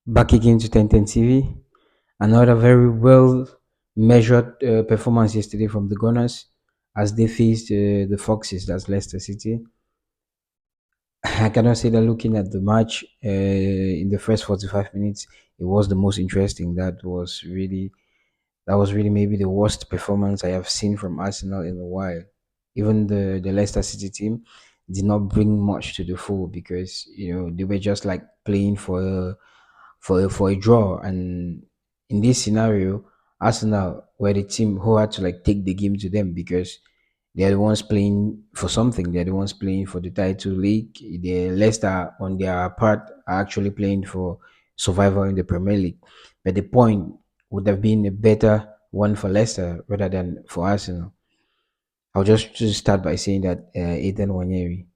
Back again to 1010 TV. Another very well measured performance yesterday from the Gunners as they faced the Foxes, that's Leicester City. I cannot say that looking at the match in the first 45 minutes, it was the most interesting. That was really maybe the worst performance I have seen from Arsenal in a while. Even the Leicester City team did not bring much to the fore because they were just like playing for a draw. And in this scenario, Arsenal were the team who had to like take the game to them because they are the ones playing for something. They're the ones playing for the title league. The Leicester, on their part, are actually playing for survival in the Premier League. But the point would have been a better one for Leicester rather than for Arsenal. I'll just start by saying that Ethan Nwaneri,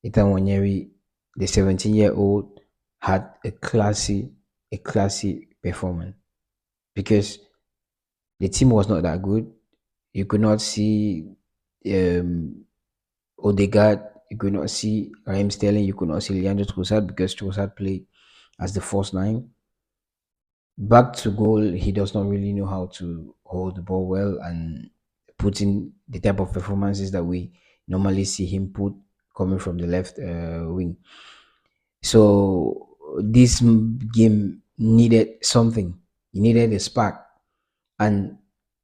the 17-year-old, had a classy performance because the team was not that good. You could not see um, Odegaard, you could not see Raheem Sterling, you could not see Leandro Trossard because Trossard played as the first nine. Back to goal, he does not really know how to hold the ball well and put in the type of performances that we normally see him put coming from the left wing. So this game needed something. He needed a spark, and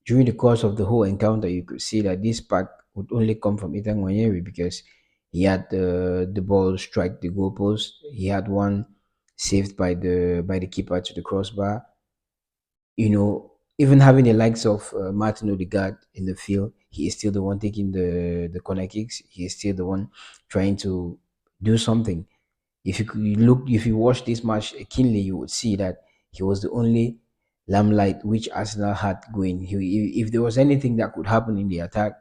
during the course of the whole encounter, you could see that this spark would only come from Ethan Nwaneri because he had the ball strike the goalpost. He had one saved by the keeper to the crossbar. Even having the likes of Martin Odegaard in the field, he is still the one taking the corner kicks. He is still the one trying to do something. If you watch this match keenly, you would see that he was the only limelight which Arsenal had going. If there was anything that could happen in the attack,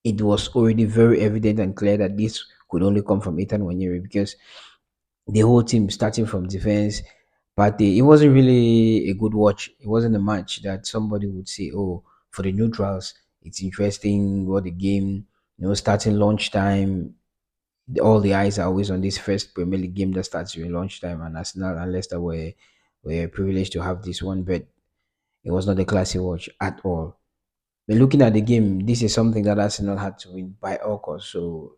it was already very evident and clear that this could only come from Ethan Nwaneri because the whole team, starting from defense, but it wasn't really a good watch. It wasn't a match that somebody would say, "Oh, for the neutrals, it's interesting." What the game, starting lunchtime, all the eyes are always on this first Premier League game that starts during lunchtime, and Arsenal and Leicester were privileged to have this one, but it was not a classy watch at all. But looking at the game, this is something that Arsenal had to win by all costs. So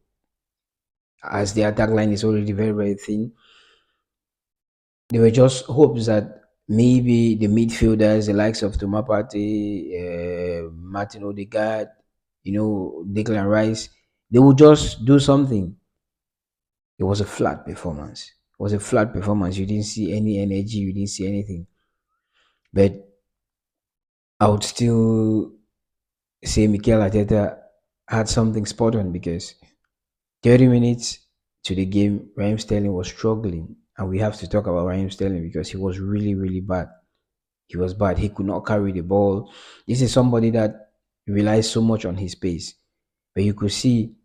as the attack line is already very, very thin, there were just hopes that maybe the midfielders, the likes of Thomas Partey, Martin Odegaard, Declan Rice, they would just do something. It was a flat performance. It was a flat performance. You didn't see any energy. You didn't see anything. But I would still say Mikel Arteta had something spot on because 30 minutes to the game, Raheem Sterling was struggling. And we have to talk about Raheem Sterling because he was really, really bad. He was bad. He could not carry the ball. This is somebody that relies so much on his pace. But you could see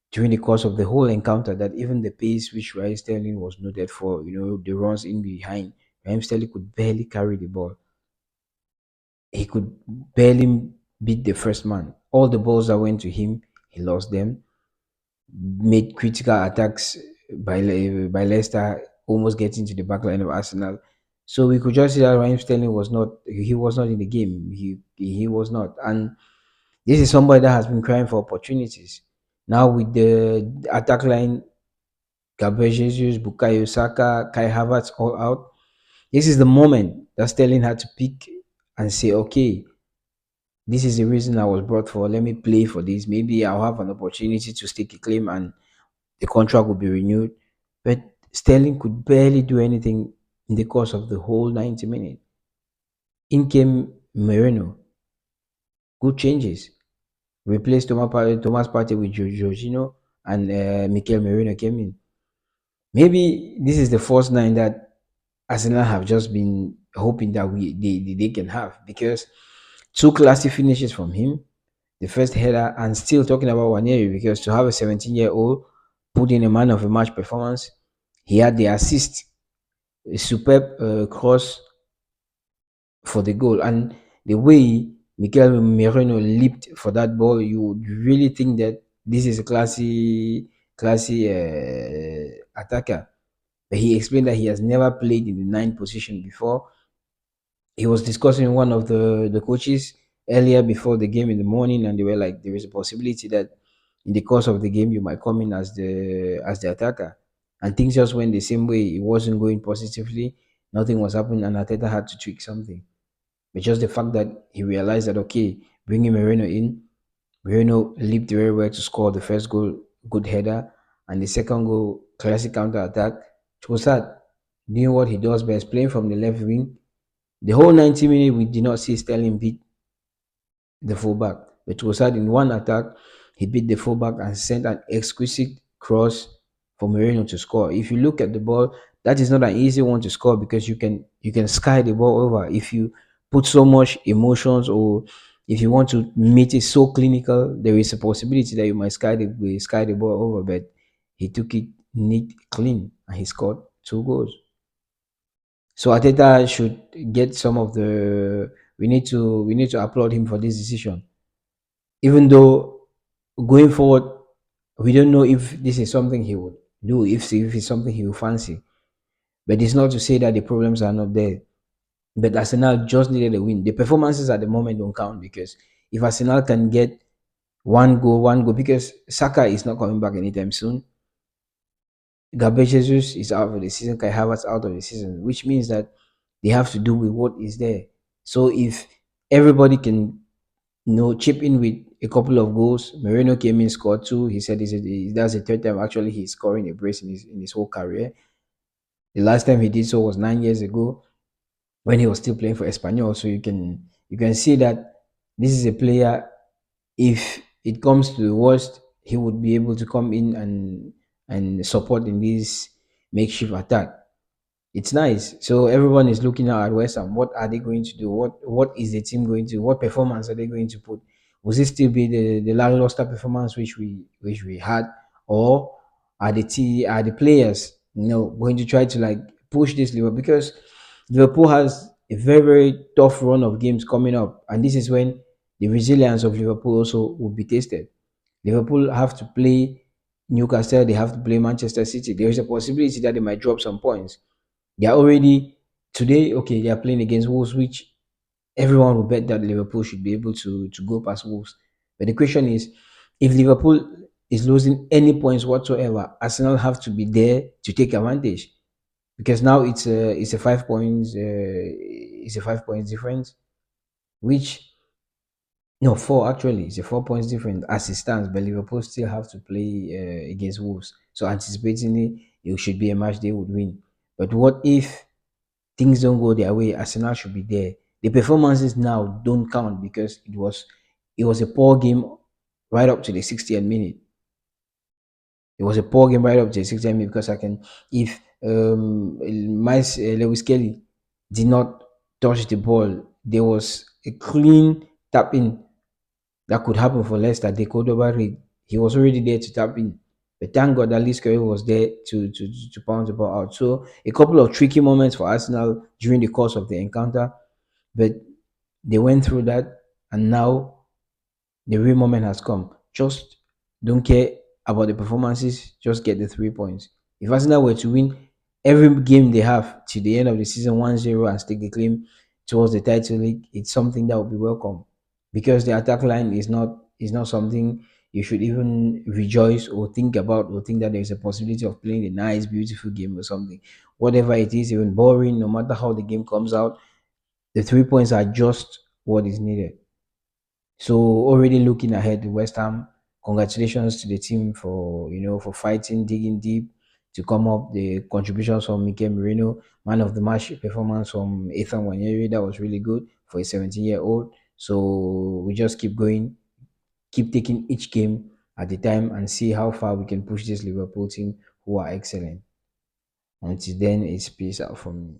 during the course of the whole encounter that even the pace which Raheem Sterling was noted for, the runs in behind, Raheem Sterling could barely carry the ball. He could barely beat the first man. All the balls that went to him, he lost them. Made critical attacks by Leicester, almost getting to the back line of Arsenal. So we could just see that Raheem Sterling was not in the game. He was not. And this is somebody that has been crying for opportunities. Now with the attack line, Gabriel Jesus, Bukayo Saka, Kai Havertz all out. This is the moment that Sterling had to pick and say, okay, this is the reason I was brought for. Let me play for this. Maybe I'll have an opportunity to stake a claim and the contract will be renewed. But Sterling could barely do anything in the course of the whole 90 minutes. In came Merino. Good changes. Replaced Thomas Partey with Jorginho, and Mikel Merino came in. Maybe this is the first nine that Arsenal have just been hoping that they can have because two classy finishes from him, the first header, and still talking about Nwaneri because to have a 17-year-old put in a man of a match performance, he had the assist, a superb cross for the goal, and the way Mikel Merino leaped for that ball, you would really think that this is a classy attacker. But he explained that he has never played in the nine position before. He was discussing with one of the coaches earlier before the game in the morning, and they were like, there is a possibility that in the course of the game you might come in as the attacker. And things just went the same way. It wasn't going positively. Nothing was happening, and Ateta had to tweak something. But just the fact that he realized that, okay, bringing Merino in, Merino leaped very well to score the first goal, good header, and the second goal, classic counter attack. Trossard doing what he does best, playing from the left wing. The whole 90 minutes, we did not see Sterling beat the fullback. But Trossard in one attack, he beat the fullback and sent an exquisite cross for Merino to score. If you look at the ball, that is not an easy one to score because you can sky the ball over. If you put so much emotions, or if you want to make it so clinical, there is a possibility that you might sky the ball over. But he took it neat, clean, and he scored two goals. So Ateta should get some of the. We need to applaud him for this decision. Even though going forward, we don't know if this is something he would do, if it's something he will fancy. But it's not to say that the problems are not there. But Arsenal just needed a win. The performances at the moment don't count, because if Arsenal can get one goal, because Saka is not coming back anytime soon. Gabriel Jesus is out of the season. Kai Havertz out of the season, which means that they have to do with what is there. So if everybody can, chip in with a couple of goals. Merino came in, scored two. He said that's the third time actually he's scoring a brace in his whole career. The last time he did so was 9 years ago when he was still playing for Espanyol. So you can see that this is a player. If it comes to the worst, he would be able to come in and support in this makeshift attack. It's nice. So everyone is looking out at West Ham. What are they going to do? What is the team going to? What performance are they going to put? Will it still be the lackluster performance which we had, or are the players going to try to like push this Liverpool, because Liverpool has a very very tough run of games coming up, and this is when the resilience of Liverpool also will be tested. Liverpool have to play Newcastle. They have to play Manchester City. There is a possibility that they might drop some points. They are already today. Okay, they are playing against Wolves, which everyone will bet that Liverpool should be able to go past Wolves. But the question is, if Liverpool is losing any points whatsoever, Arsenal have to be there to take advantage, because now it's a 5 points it's a 5 points difference, which no, four actually. It's a 4 points difference as it stands, but Liverpool still have to play against Wolves. So anticipatingly, it should be a match they would win. But what if things don't go their way? Arsenal should be there. The performances now don't count, because it was a poor game right up to the 60th minute. It was a poor game right up to the 60th minute, because I can if Lewis Kelly did not touch the ball, there was a clean tap in that could happen for Leicester. They could overread. He was already there to tap in. But thank God that Leeds was there to pound the ball out. So a couple of tricky moments for Arsenal during the course of the encounter, but they went through that, and now the real moment has come. Just don't care about the performances. Just get the 3 points. If Arsenal were to win every game they have to the end of the season 1-0 and stake the claim towards the title league, it's something that would be welcome, because the attack line is not something you should even rejoice or think about, or think that there is a possibility of playing a nice, beautiful game or something. Whatever it is, even boring, no matter how the game comes out, the 3 points are just what is needed. So already looking ahead, West Ham, congratulations to the team for fighting, digging deep to come up. The contributions from Mikel Merino, man of the match performance from Nwaneri, that was really good for a 17-year-old. So we just keep going, keep taking each game at a time, and see how far we can push this Liverpool team, who are excellent. Until then, it's peace out from me.